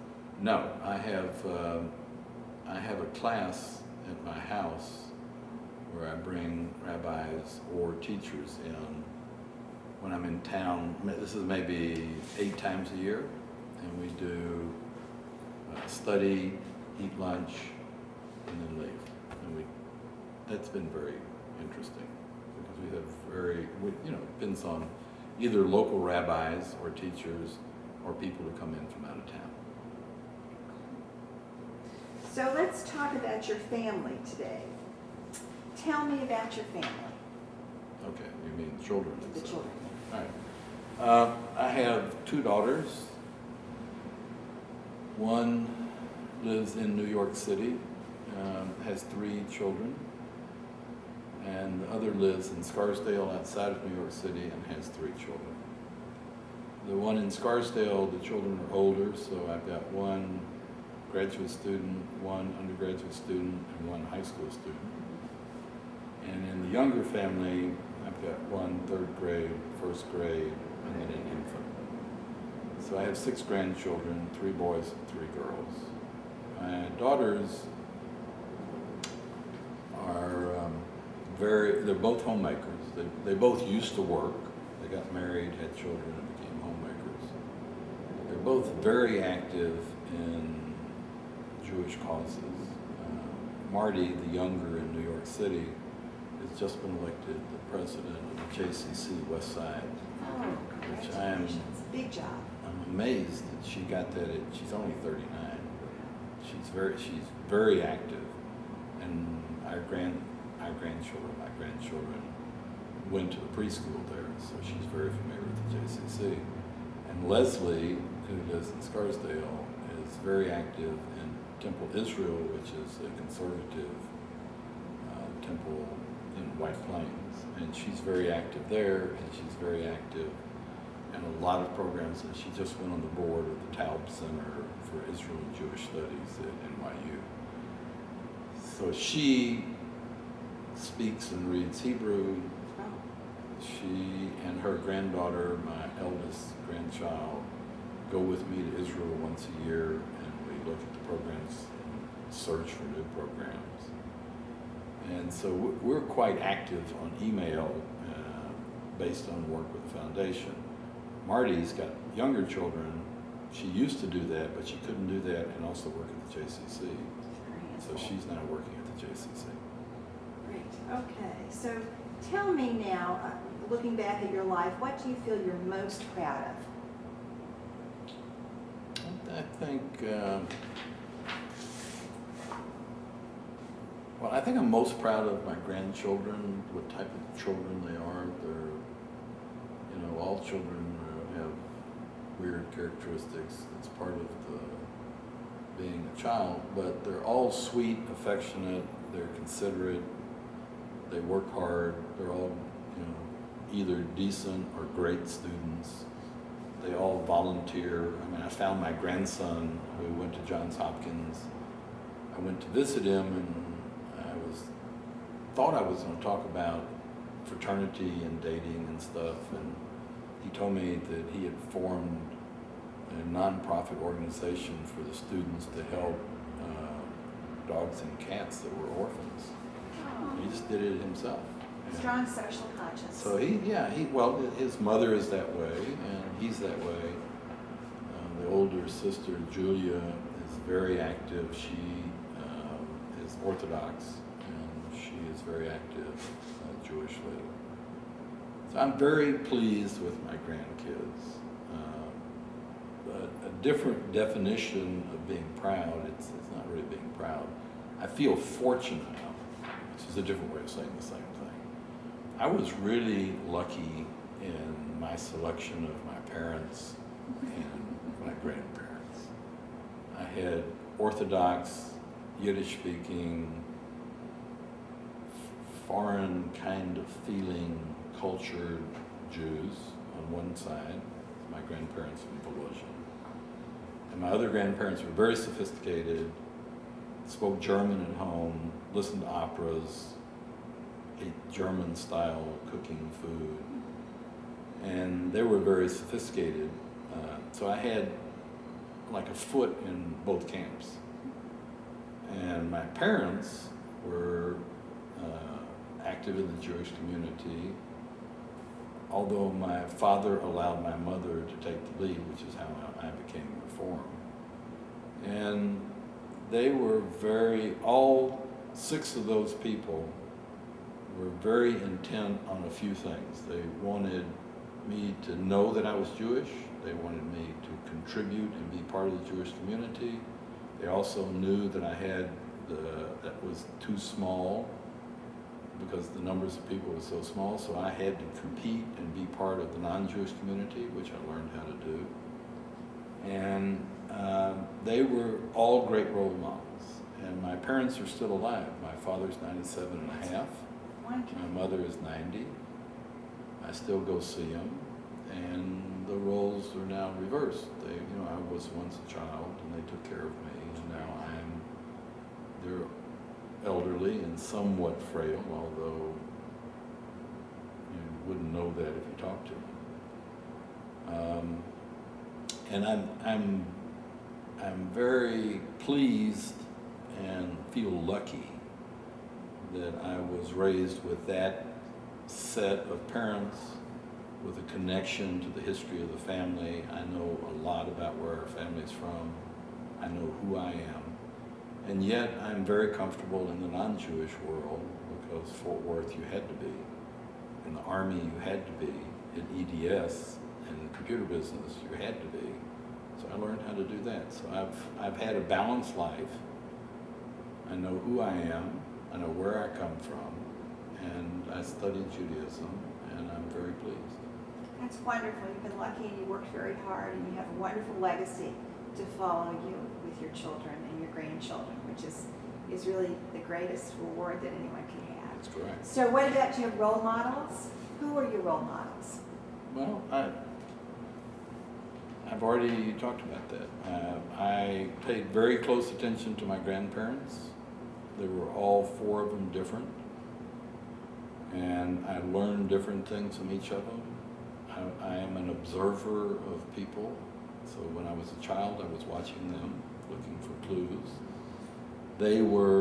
No, I have a class at my house where I bring rabbis or teachers in when I'm in town. This is maybe 8 times a year, and we do study, eat lunch, and then leave. And that's been very interesting because we have it depends on either local rabbis or teachers or people who come in from out of town. So let's talk about your family today. Tell me about your family. Okay, you mean children? The children. All right. I have 2 daughters. One lives in New York City, has 3 children, and the other lives in Scarsdale outside of New York City and has 3 children. The one in Scarsdale, the children are older, so I've got 1 graduate student, 1 undergraduate student, and 1 high school student. And in the younger family, I've got 1 3rd grade, 1st grade, and then an infant. So I have 6 grandchildren, 3 boys and 3 girls. My daughters are they're both homemakers. They both used to work. They got married, had children, and became homemakers. They're both very active in Jewish causes. Marty, the younger in New York City, has just been elected the president of the JCC West Side. Oh, Which congratulations. Big job. I'm amazed that she got that. She's only 39. She's very active, and my grandchildren went to the preschool there, so she's very familiar with the JCC. And Leslie, who lives in Scarsdale, is very active in Temple Israel, which is a conservative temple in White Plains, and she's very active there, and she's very active in a lot of programs, and she just went on the board of the Taub Center for Israel and Jewish Studies at NYU. So she speaks and reads Hebrew, she and her granddaughter, my eldest grandchild, go with me to Israel once a year, and we look at the programs and search for new programs. And so we're quite active on email based on work with the foundation. Marty's got younger children. She used to do that, but she couldn't do that and also work at the JCC. So she's now working at the JCC. Great. Okay. So tell me now, looking back at your life, what do you feel you're most proud of? I think, well, I think I'm most proud of my grandchildren, what type of children they are. They're, you know, all children have weird characteristics. It's part of being a child, but they're all sweet, affectionate, they're considerate, they work hard, they're all, you know, either decent or great students. They all volunteer. I mean, I found my grandson who went to Johns Hopkins. I went to visit him, and thought I was going to talk about fraternity and dating and stuff, and he told me that he had formed a nonprofit organization for the students to help dogs and cats that were orphans. Oh. He just did it himself. Strong social conscience. So well, his mother is that way, and he's that way. The older sister, Julia, is very active. She is Orthodox, and she is very active Jewish lady. So I'm very pleased with my grandkids. But a different definition of being proud, it's not really being proud. I feel fortunate, which is a different way of saying the same thing. I was really lucky in my selection of my parents and my grandparents. I had Orthodox, Yiddish-speaking, foreign kind of feeling, cultured Jews on one side, my grandparents from Volozhin. And my other grandparents were very sophisticated, spoke German at home, listened to operas, ate German-style cooking food, and they were very sophisticated. So I had like a foot in both camps. And my parents were active in the Jewish community, although my father allowed my mother to take the lead, which is how I became Reformed. And they were all 6 of those people were very intent on a few things. They wanted me to know that I was Jewish. They wanted me to contribute and be part of the Jewish community. They also knew that I had that was too small because the numbers of people were so small, so I had to compete and be part of the non-Jewish community, which I learned how to do. And they were all great role models. And my parents are still alive. My father's 97 and a half. My mother is 90. I still go see them. And the roles are now reversed. I was once a child, and they took care of me, and now they're elderly and somewhat frail, although you wouldn't know that if you talked to them. And I'm very pleased and feel lucky that I was raised with that set of parents, with a connection to the history of the family. I know a lot about where our family's from. I know who I am. And yet I'm very comfortable in the non-Jewish world, because Fort Worth you had to be. In the Army you had to be. In EDS, in the computer business you had to be. So I learned how to do that. So I've had a balanced life. I know who I am. I know where I come from. And I studied Judaism, and I'm very pleased. That's wonderful. You've been lucky, and you worked very hard, and you have a wonderful legacy to follow you with your children and your grandchildren, which is really the greatest reward that anyone can have. That's correct. So what about your role models? Who are your role models? Well, I've already talked about that. I paid very close attention to my grandparents. They were all 4 of them different. And I learned different things from each of them. I am an observer of people. So when I was a child, I was watching them, looking for clues.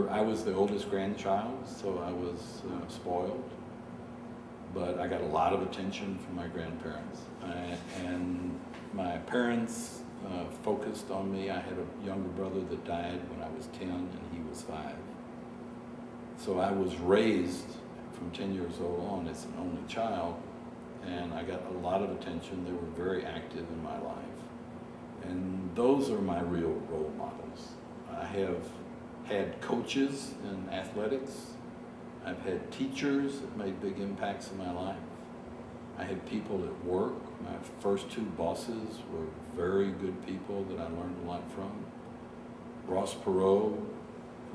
I was the oldest grandchild, so I was spoiled. But I got a lot of attention from my grandparents. And my parents focused on me. I had a younger brother that died when I was 10 and he was 5. So I was raised from 10 years old on as an only child, and I got a lot of attention. They were very active in my life. And those are my real role models. I have had coaches in athletics. I've had teachers that made big impacts in my life. I had people at work. My first 2 bosses were very good people that I learned a lot from. Ross Perot,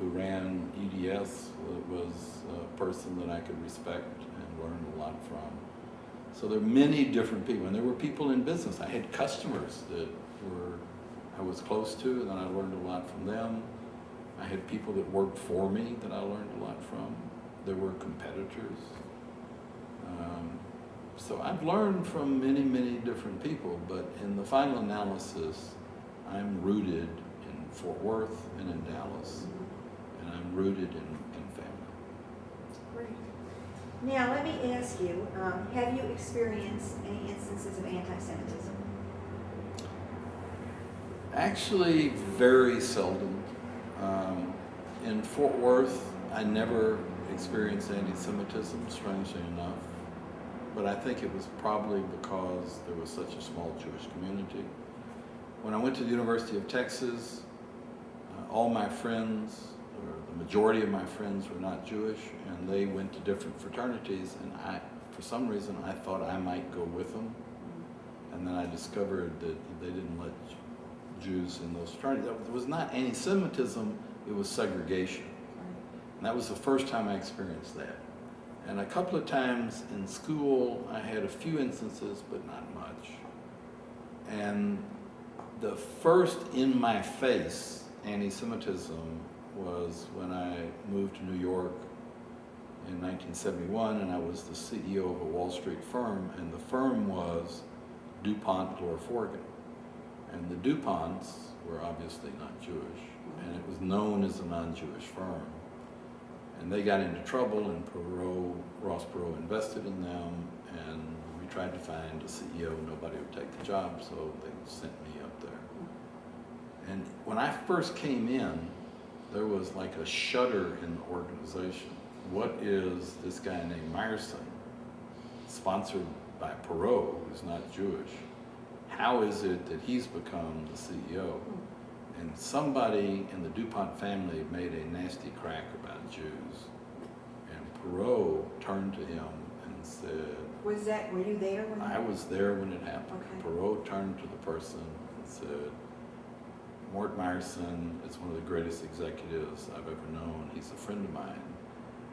who ran EDS, was a person that I could respect and learn a lot from. So there are many different people, and there were people in business. I had customers that I was close to, and I learned a lot from them. I had people that worked for me that I learned a lot from. There were competitors. So I've learned from many, many different people, but in the final analysis, I'm rooted in Fort Worth and in Dallas, and I'm rooted in family. Great. Now, let me ask you, have you experienced any instances of anti-Semitism? Actually, very seldom. In Fort Worth, I never experienced anti-Semitism, strangely enough. But I think it was probably because there was such a small Jewish community. When I went to the University of Texas, all my friends, or the majority of my friends, were not Jewish, and they went to different fraternities, and for some reason, I thought I might go with them. And then I discovered that they didn't let Jews in those fraternities. It was not anti-Semitism, it was segregation. And that was the first time I experienced that. And a couple of times in school, I had a few instances, but not much. And the first in my face anti-Semitism was when I moved to New York in 1971, and I was the CEO of a Wall Street firm, and the firm was DuPont Glorforgan. And the DuPonts were obviously not Jewish, and it was known as a non-Jewish firm. And they got into trouble, and Ross Perot invested in them, and we tried to find a CEO. Nobody would take the job, so they sent me up there. And when I first came in, there was like a shudder in the organization. What is this guy named Meyerson, sponsored by Perot, who's not Jewish? How is it that he's become the CEO? And somebody in the DuPont family made a nasty crack about Jews. And Perot turned to him and said... Were you there when... I was there when it happened. Okay. Perot turned to the person and said, Morton Meyerson is one of the greatest executives I've ever known. He's a friend of mine.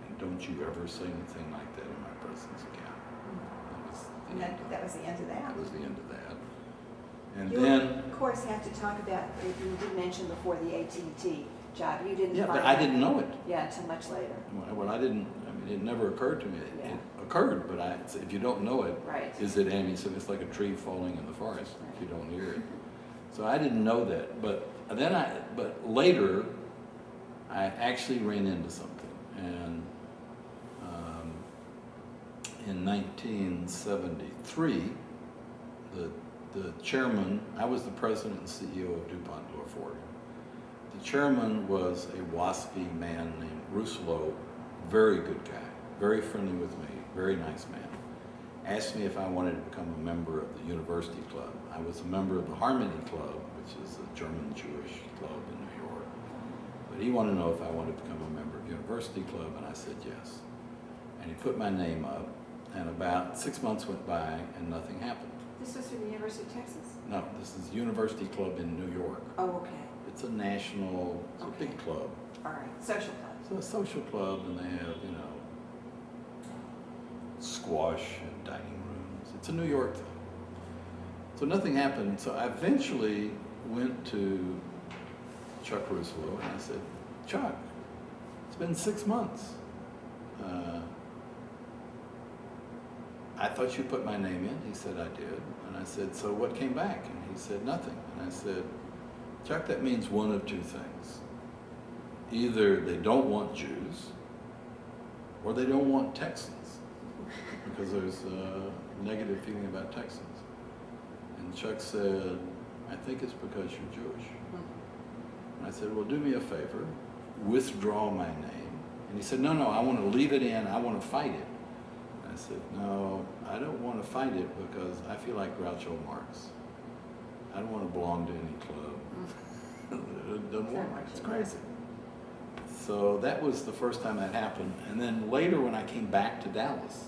And don't you ever say anything like that in my presence again. That was the end of that. That was the end of that. And You, then... of course, have to talk about, you did mention before the AT&T job. You didn't Yeah, find but I out- didn't know it. Yeah, until much later. Well, it never occurred to me. Yeah. It occurred, but if you don't know it, Right. is it anti-Semitic? It's like a tree falling in the forest if you don't hear it. So I didn't know that, but later, I actually ran into something, and in 1973, the chairman, I was the president and CEO of DuPont Glorforgan. The chairman was a waspy man named Rousselot, very good guy, very friendly with me, very nice man. Asked me if I wanted to become a member of the University Club. I was a member of the Harmony Club, which is a German Jewish club in New York. But he wanted to know if I wanted to become a member of the University Club, and I said yes. And he put my name up, and about 6 months went by and nothing happened. This was from the University of Texas? No, this is University Club in New York. Oh, okay. It's a national, it's a big club. All right, social club. It's a social club, and they have, squash and dining rooms. It's a New York thing. So nothing happened. So I eventually went to Chuck Rousselot, and I said, Chuck, it's been 6 months. I thought you put my name in. He said, I did. And I said, so what came back? And he said, nothing. And I said, Chuck, that means one of two things. Either they don't want Jews, or they don't want Texans, because there's a negative feeling about Texans. And Chuck said, I think it's because you're Jewish. And I said, well, do me a favor, withdraw my name. And he said, no, I want to leave it in, I want to fight it. And I said, no, I don't want to fight it because I feel like Groucho Marx. I don't want to belong to any club. It doesn't work. It's crazy. So that was the first time that happened. And then later when I came back to Dallas,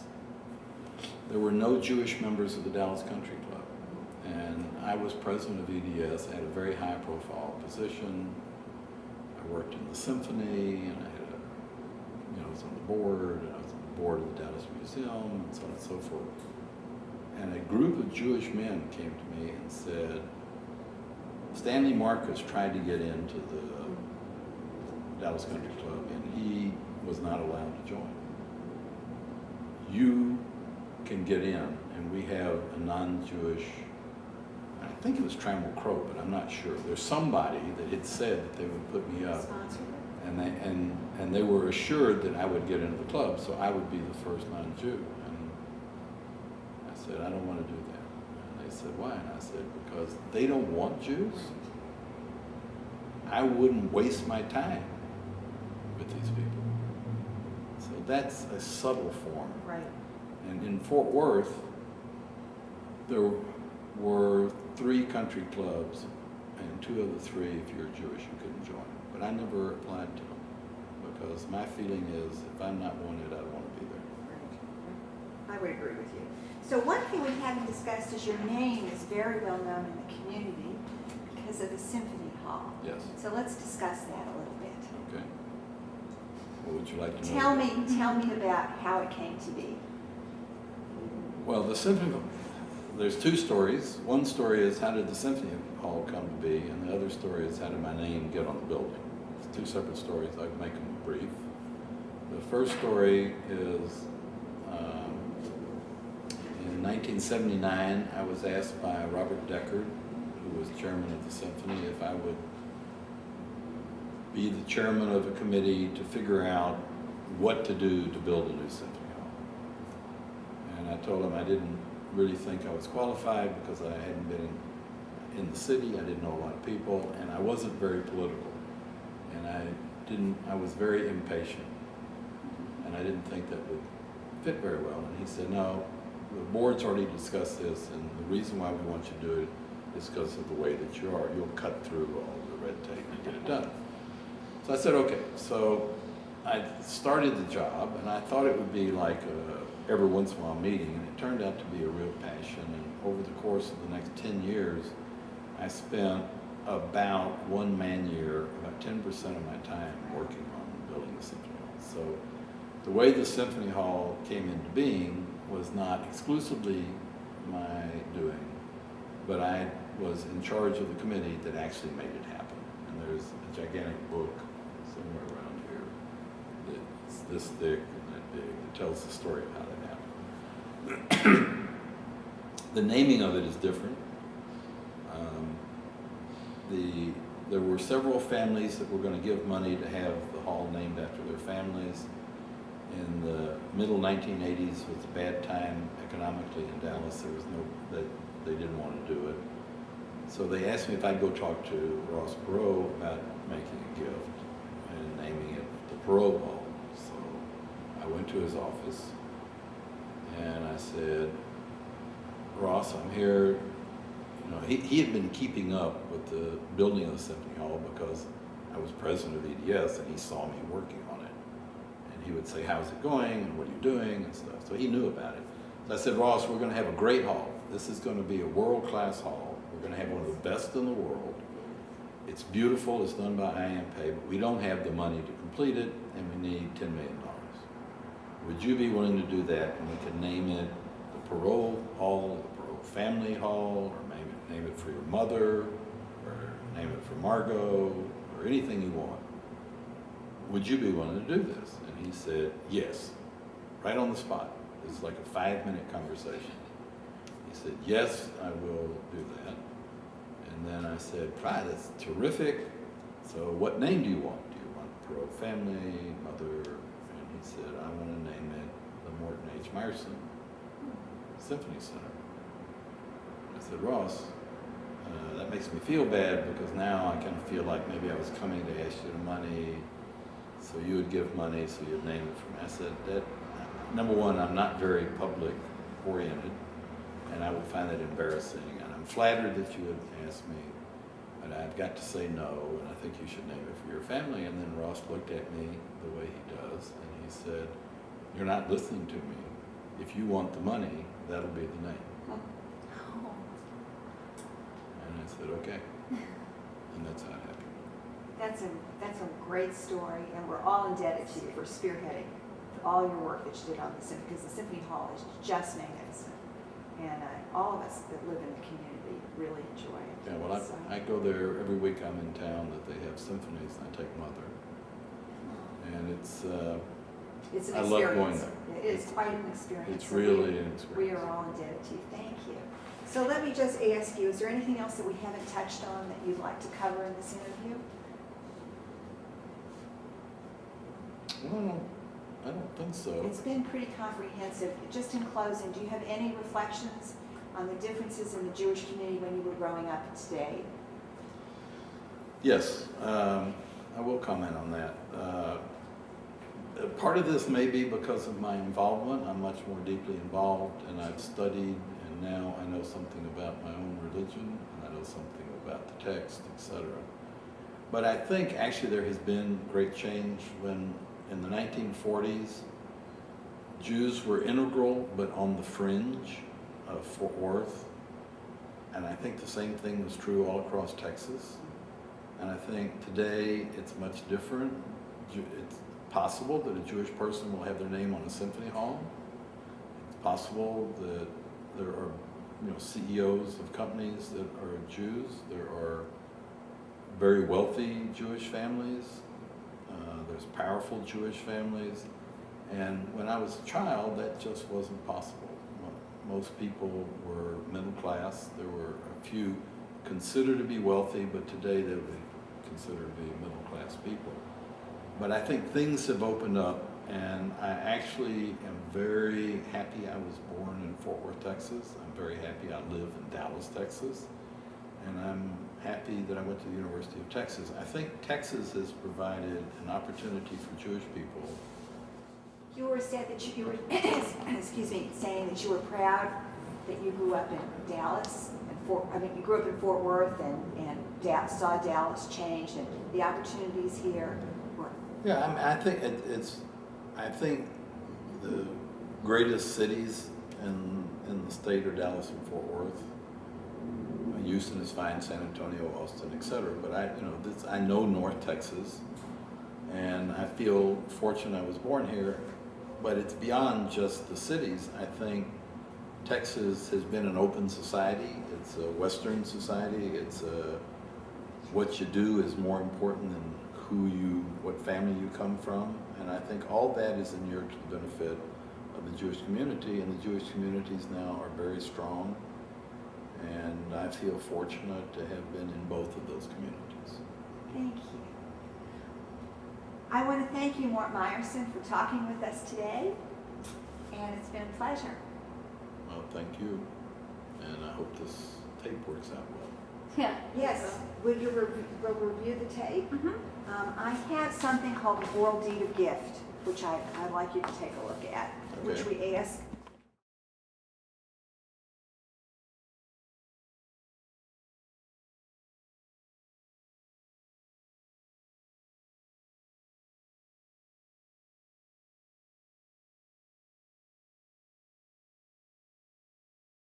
there were no Jewish members of the Dallas Country Club. And I was president of EDS. I had a very high profile position. I worked in the symphony, and I had I was on the board, and I was on the board of the Dallas Museum, and so on and so forth. And a group of Jewish men came to me and said, Stanley Marcus tried to get into the Dallas Country Club, and he was not allowed to join. You can get in, and we have a non-Jewish, I think it was Trammell Crow, but I'm not sure. There's somebody that had said that they would put me up, and they were assured that I would get into the club, so I would be the first non-Jew. And I said, I don't want to do that. And they said, why? And I said, because they don't want Jews. I wouldn't waste my time with these people. So that's a subtle form. Right. And in Fort Worth, there were 3 country clubs, and 2 of the 3, if you're Jewish, you couldn't join. But I never applied to them, because my feeling is if I'm not wanted, I don't want to be there. Right. I would agree with you. So one thing we haven't discussed is your name is very well known in the community because of the Symphony Hall. Yes. So let's discuss that a little bit. Okay. What would you like to know? Tell me about how it came to be. Well, the Symphony, there's 2 stories. One story is how did the Symphony Hall come to be, and the other story is how did my name get on the building. It's 2 separate stories. I can make them brief. The first story is in 1979, I was asked by Robert Deckard, who was chairman of the Symphony, if I would be the chairman of a committee to figure out what to do to build a new Symphony Hall. And I told him I didn't really think I was qualified because I hadn't been in the city, I didn't know a lot of people, and I wasn't very political. And I was very impatient, and I didn't think that would fit very well. And he said, no, the board's already discussed this, and the reason why we want you to do it is because of the way that you are. You'll cut through all the red tape and get it done. So I said, okay. So I started the job, and I thought it would be like a every once in a while meeting, and it turned out to be a real passion. And over the course of the next 10 years, I spent about 1 man year, about 10% of my time working on building the Symphony Hall. So the way the Symphony Hall came into being was not exclusively my doing, but I was in charge of the committee that actually made it happen. And there's a gigantic book somewhere around here that's this thick and that big that tells the story of how that happened. The naming of it is different. There were several families that were going to give money to have the hall named after their families. In the middle 1980s was a bad time economically in Dallas. There was they didn't want to do it. So they asked me if I'd go talk to Ross Perot about making a gift and naming it the Perot Hall. So I went to his office and I said, Ross, I'm here. You know, he had been keeping up with the building of the Symphony Hall because I was president of EDS and he saw me working on it. And he would say, how's it going and what are you doing and stuff. So he knew about it. So I said, Ross, we're going to have a great hall. This is going to be a world-class hall. We're going to have one of the best in the world. It's beautiful. It's done by IMP, but we don't have the money to complete it, and we need $10 million. Would you be willing to do that? And we can name it the Perot Hall, the Perot Family Hall, or maybe name it for your mother, or name it for Margot, or anything you want. Would you be willing to do this? And he said, yes, right on the spot. It's like a 5-minute conversation. He said, yes, I will do that. And then I said, that's terrific. So what name do you want? Do you want Pro Family, Mother? And he said, I want to name it the Morton H. Meyerson Symphony Center. I said, Ross, that makes me feel bad because now I kind of feel like maybe I was coming to ask you the money, so you would give money, so you'd name it for me. I said, that, number one, I'm not very public oriented, and I would find that embarrassing. And I'm flattered that you would ask me, but I've got to say no, and I think you should name it for your family. And then Ross looked at me the way he does, and he said, you're not listening to me. If you want the money, that'll be the name. And I said, okay. And that's how it happened. That's a great story, and we're all indebted to you for spearheading all your work that you did on the symphony, because the Symphony Hall is just magnificent. And all of us that live in the community really enjoy it. Yeah, well, I go there every week I'm in town that they have symphonies, and I take Mother. And it's an experience. I love going there. It is quite an experience. It's really an experience. We are all indebted to you. Thank you. So let me just ask you, is there anything else that we haven't touched on that you'd like to cover in this interview? Well, I don't think so. It's been pretty comprehensive. Just in closing, do you have any reflections on the differences in the Jewish community when you were growing up and today? Yes, I will comment on that. Part of this may be because of my involvement. I'm much more deeply involved, and I've studied, and now I know something about my own religion, and I know something about the text, etc. But I think actually there has been great change when in the 1940s, Jews were integral but on the fringe of Fort Worth. And I think the same thing was true all across Texas. And I think today it's much different. It's possible that a Jewish person will have their name on a symphony hall. It's possible that there are CEOs of companies that are Jews. There are very wealthy Jewish families. There's powerful Jewish families. And when I was a child, that just wasn't possible. Most people were middle class. There were a few considered to be wealthy, but today they would be considered to be middle class people. But I think things have opened up, and I actually am very happy I was born in Fort Worth, Texas. I'm very happy I live in Dallas, Texas. And I'm happy that I went to the University of Texas. I think Texas has provided an opportunity for Jewish people. You were said that you were, excuse me, saying that you were proud that you grew up in Dallas. You grew up in Fort Worth and saw Dallas change, and the opportunities here were. Yeah, I think the greatest cities in the state are Dallas and Fort Worth. Houston is fine, San Antonio, Austin, etc. But I know North Texas, and I feel fortunate I was born here. But it's beyond just the cities. I think Texas has been an open society. It's a Western society. It's what you do is more important than what family you come from. And I think all that is inured to the benefit of the Jewish community, and the Jewish communities now are very strong. And I feel fortunate to have been in both of those communities. Thank you. I want to thank you, Morton Meyerson, for talking with us today, and it's been a pleasure. Well, thank you, and I hope this tape works out well. Yeah. Yes. Will you review the tape? Mm-hmm. I have something called the Oral Deed of Gift, which I'd like you to take a look at, which Okay. we ask